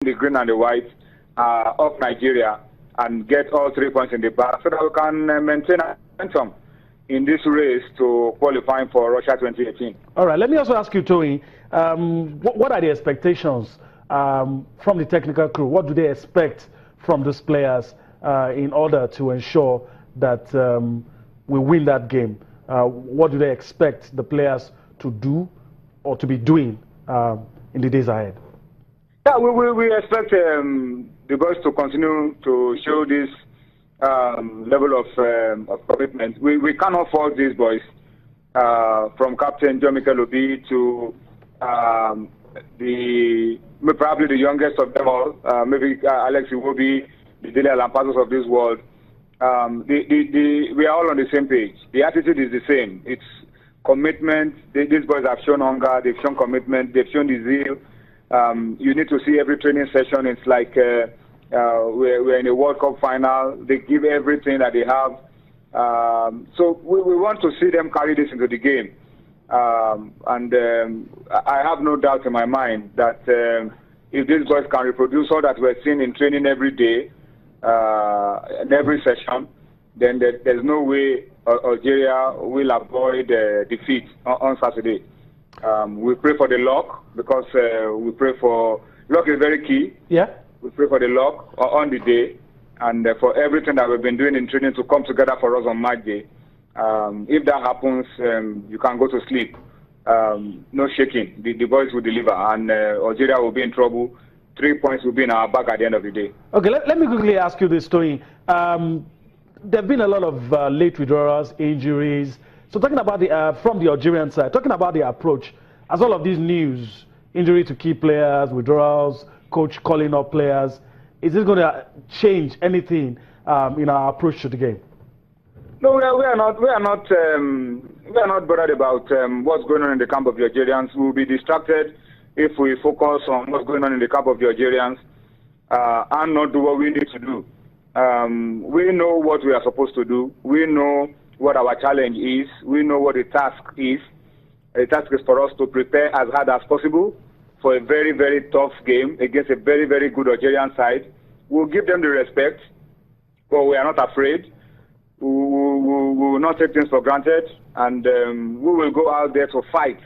the green and the white of Nigeria and get all 3 points in the bag so that we can maintain momentum in this race to qualifying for Russia 2018. All right, let me also ask you, Tony, what are the expectations from the technical crew? What do they expect from these players in order to ensure that we win that game? What do they expect the players to do or to be doing in the days ahead? Yeah, we expect the boys to continue to show this level of commitment. We cannot fault these boys, from Captain John Mikel Obi to probably the youngest of them all, maybe Alex Iwobi, the Dele Alampazos of this world. We are all on the same page. The attitude is the same. It's commitment. These boys have shown hunger. They've shown commitment. They've shown the zeal. You need to see every training session. It's like we're in a World Cup final. They give everything that they have. So we want to see them carry this into the game. I have no doubt in my mind that if these boys can reproduce all that we're seeing in training every day, in every session, then there's no way Algeria will avoid defeat on Saturday. We pray for the luck because we pray for luck is very key. Yeah. We pray for the luck on the day and for everything that we've been doing in training to come together for us on match day. If that happens, you can go to sleep. No shaking. The boys will deliver, and Algeria will be in trouble. 3 points will be in our bag at the end of the day. Okay, let me quickly ask you this, Tony. There have been a lot of late withdrawals, injuries. So talking about from the Algerian side, talking about the approach, as all of these news, injury to key players, withdrawals, coach calling up players, is this going to change anything in our approach to the game? No, we are not bothered about what's going on in the camp of the Algerians. We'll be distracted if we focus on what's going on in the camp of the Algerians and not do what we need to do. We know what we are supposed to do. We know what our challenge is. We know what the task is. The task is for us to prepare as hard as possible for a very, very tough game against a very, very good Algerian side. We'll give them the respect, but we are not afraid. We will not take things for granted, and we will go out there to fight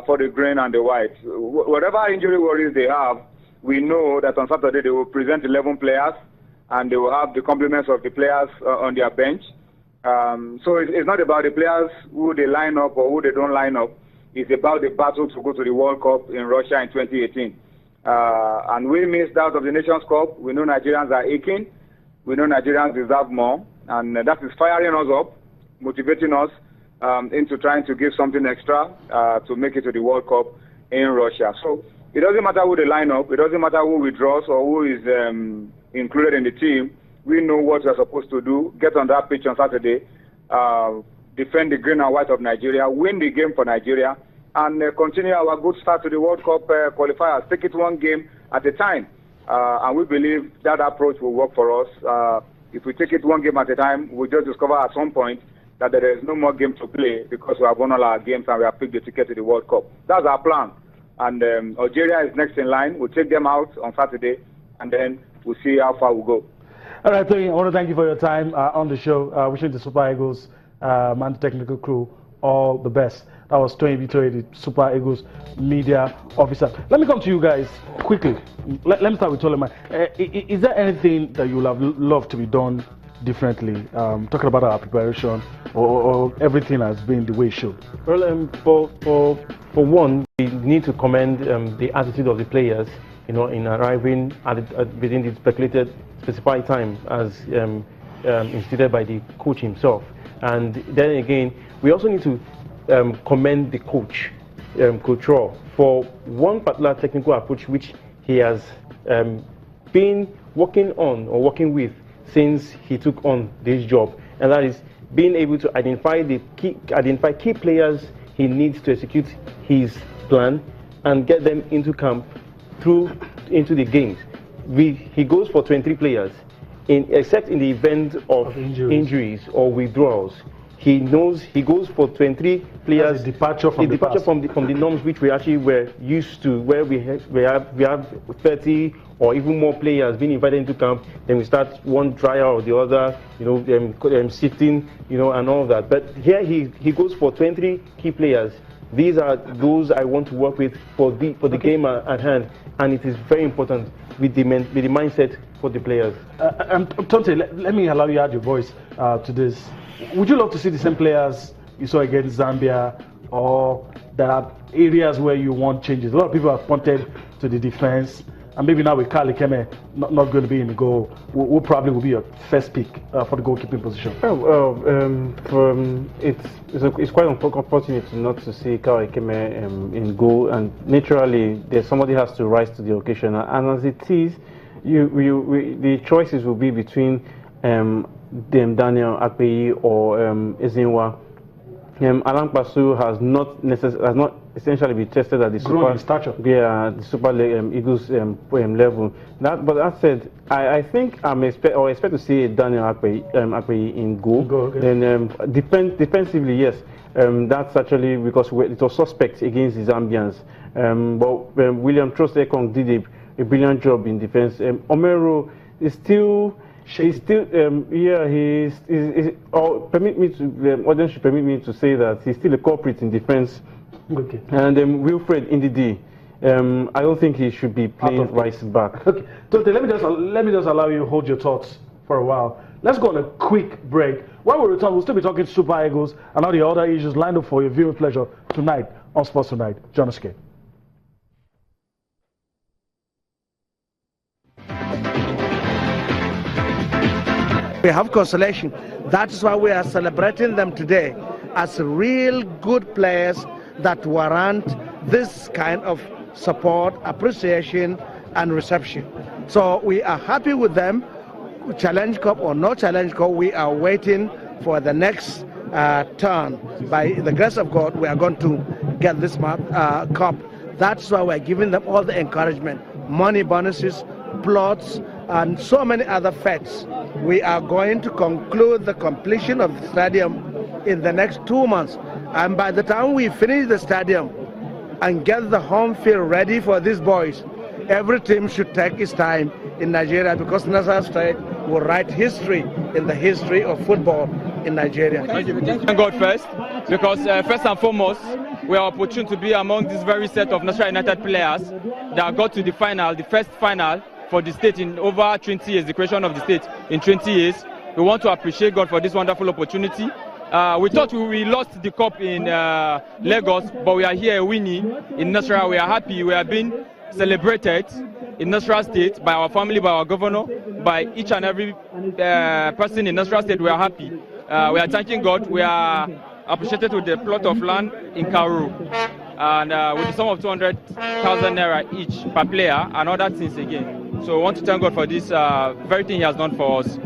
for the green and the white. Whatever injury worries they have, we know that on Saturday they will present 11 players, and they will have the compliments of the players on their bench. So it's not about the players who they line up or who they don't line up. It's about the battle to go to the World Cup in Russia in 2018. And we missed out of the Nations Cup. We know Nigerians are aching. We know Nigerians deserve more. And that is firing us up, motivating us into trying to give something extra to make it to the World Cup in Russia. So it doesn't matter who they line up. It doesn't matter who withdraws or who is included in the team. We know what we're supposed to do. Get on that pitch on Saturday, defend the green and white of Nigeria, win the game for Nigeria, and continue our good start to the World Cup qualifiers. Take it one game at a time. And we believe that approach will work for us. If we take it one game at a time, we'll just discover at some point that there is no more game to play because we have won all our games and we have picked the ticket to the World Cup. That's our plan. And Algeria is next in line. We'll take them out on Saturday, and then we'll see how far we'll go. All right, Tony, I want to thank you for your time on the show. Wishing the Super Eagles and the technical crew all the best. That was Tony Pt.2, the Super Eagles media officer. Let me come to you guys quickly. Let me start with Toleman. Is there anything that you would have loved to be done differently? Talking about our preparation, or everything has been the way it should? Well, for one, we need to commend the attitude of the players, in arriving within the specified time as instituted by the coach himself. And then again, we also need to commend the coach, Coach Raw, for one particular technical approach which he has been working with since he took on this job, and that is being able to identify key players he needs to execute his plan and get them into camp into the games. He goes for 23 players, except in the event of injuries or withdrawals. he knows he goes for 23 players. That's a departure from the past. from the norms which we actually were used to, where we have 30 or even more players being invited into camp. Then we start one trial or the other, sifting, and all of that. But here he goes for 23 key players. These are those I want to work with for the game at hand, and it is very important with the mindset for the players. Tonte, let me allow you to add your voice to this. Would you love to see the same players you saw against Zambia, or there are areas where you want changes? A lot of people have pointed to the defense, and maybe now with Kali Keme not going to be in the goal, who probably will be your first pick for the goalkeeping position. It's quite unfortunate not to see Kali Keme in goal, and naturally somebody has to rise to the occasion. And as it is, the choices will be between Daniel Akpeyi or Ezinwa. Alan Pasu has not essentially been tested at the Super Eagles level. But that said, I think expect to see Daniel Akpeyi in goal. Okay. Then defensively, yes, that's actually because it was suspect against the Zambians. But William Trostekong did a brilliant job in defense. Omero is still. Permit me to, audience should permit me to say that he's still a culprit in defense. Okay. And Wilfred Ndidi, I don't think he should be playing right back. Okay. Tonte, let me just allow you to hold your thoughts for a while. Let's go on a quick break. When we return, we'll still be talking Super Eagles and all the other issues lined up for your viewing pleasure tonight on Sports Tonight. Join us again. We have consolation. That is why we are celebrating them today as real good players that warrant this kind of support, appreciation, and reception. So we are happy with them. Challenge Cup or no Challenge Cup, we are waiting for the next turn. By the grace of God, we are going to get this cup. That's why we are giving them all the encouragement, money bonuses, plots, and so many other facts. We are going to conclude the completion of the stadium in the next 2 months. And by the time we finish the stadium and get the home field ready for these boys, every team should take its time in Nigeria, because Nasser State will write history in the history of football in Nigeria. Thank God first, because first and foremost, we are opportune to be among this very set of National United players that got to the final, the first final for the state in over 20 years, the creation of the state in 20 years. We want to appreciate God for this wonderful opportunity. We thought we lost the cup in Lagos, but we are here winning in Nasarawa. We are happy. We are being celebrated in Nasarawa State by our family, by our governor, by each and every person in Nasarawa State. We are happy. We are thanking God. We are appreciated with the plot of land in Kauru, and with the sum of 200,000 naira each per player and other things again. So we want to thank God for this very thing He has done for us.